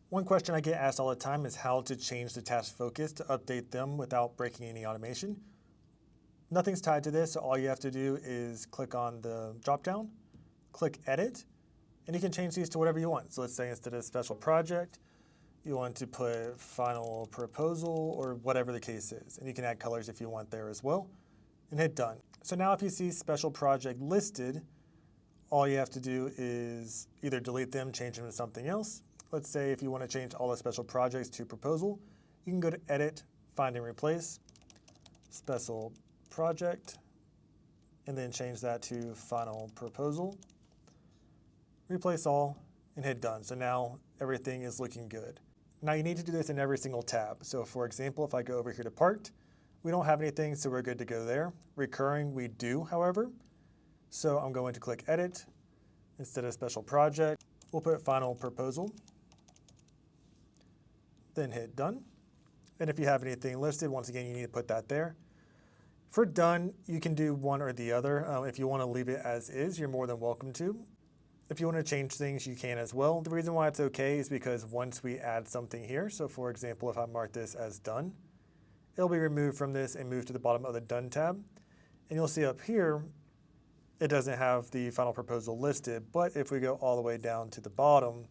One question I get asked all the time is how to change the task focus to update them without breaking any automation. Nothing's tied to this, so all you have to do is click on the dropdown, click edit, and you can change these to whatever you want. So let's say instead of special project, you want to put final proposal or whatever the case is. And you can add colors if you want there as well, and hit done. So now if you see special project listed, all you have to do is either delete them, change them to something else. Let's say if you want to change all the special projects to proposal, you can go to edit, find and replace, special project, and then change that to final proposal, replace all, and hit done. So now everything is looking good. Now you need to do this in every single tab. So for example, if I go over here to parked, we don't have anything, so we're good to go there. Recurring, we do, however. So I'm going to click edit. Instead of special project, we'll put final proposal, then hit done. And if you have anything listed, once again, you need to put that there. For done, you can do one or the other. If you want to leave it as is, you're more than welcome to. If you want to change things, you can as well. The reason why it's okay is because once we add something here, so for example, if I mark this as done, it'll be removed from this and moved to the bottom of the done tab. And you'll see up here, it doesn't have the final proposal listed, but if we go all the way down to the bottom,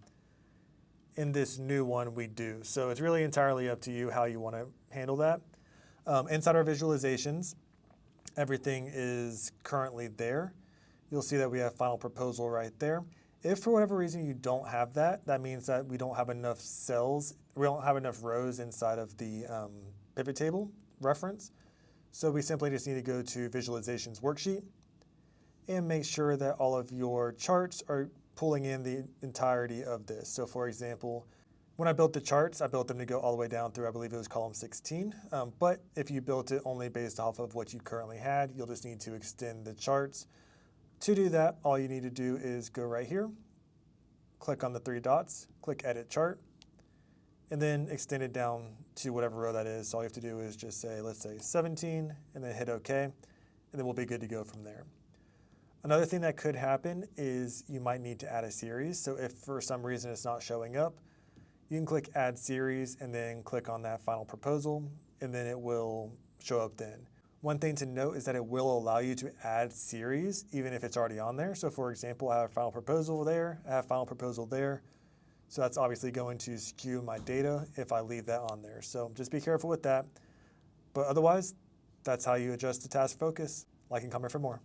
in this new one, we do. So it's really entirely up to you how you want to handle that. Inside our visualizations, everything is currently there. You'll see that we have final proposal right there. If for whatever reason you don't have that, that means that we don't have enough cells, we don't have enough rows inside of the pivot table reference. So we simply just need to go to visualizations worksheet and make sure that all of your charts are pulling in the entirety of this. So for example, when I built the charts, I built them to go all the way down through, I believe it was column 16. But if you built it only based off of what you currently had, you'll just need to extend the charts. To do that, all you need to do is go right here, click on the three dots, click edit chart, and then extend it down to whatever row that is. So all you have to do is just say, let's say 17, and then hit OK, and then we'll be good to go from there. Another thing that could happen is you might need to add a series. So if for some reason it's not showing up, you can click add series and then click on that final proposal, and then it will show up then. One thing to note is that it will allow you to add series even if it's already on there. So for example, I have final proposal there, I have final proposal there. So that's obviously going to skew my data if I leave that on there. So just be careful with that. But otherwise, that's how you adjust the task focus. Like and comment for more.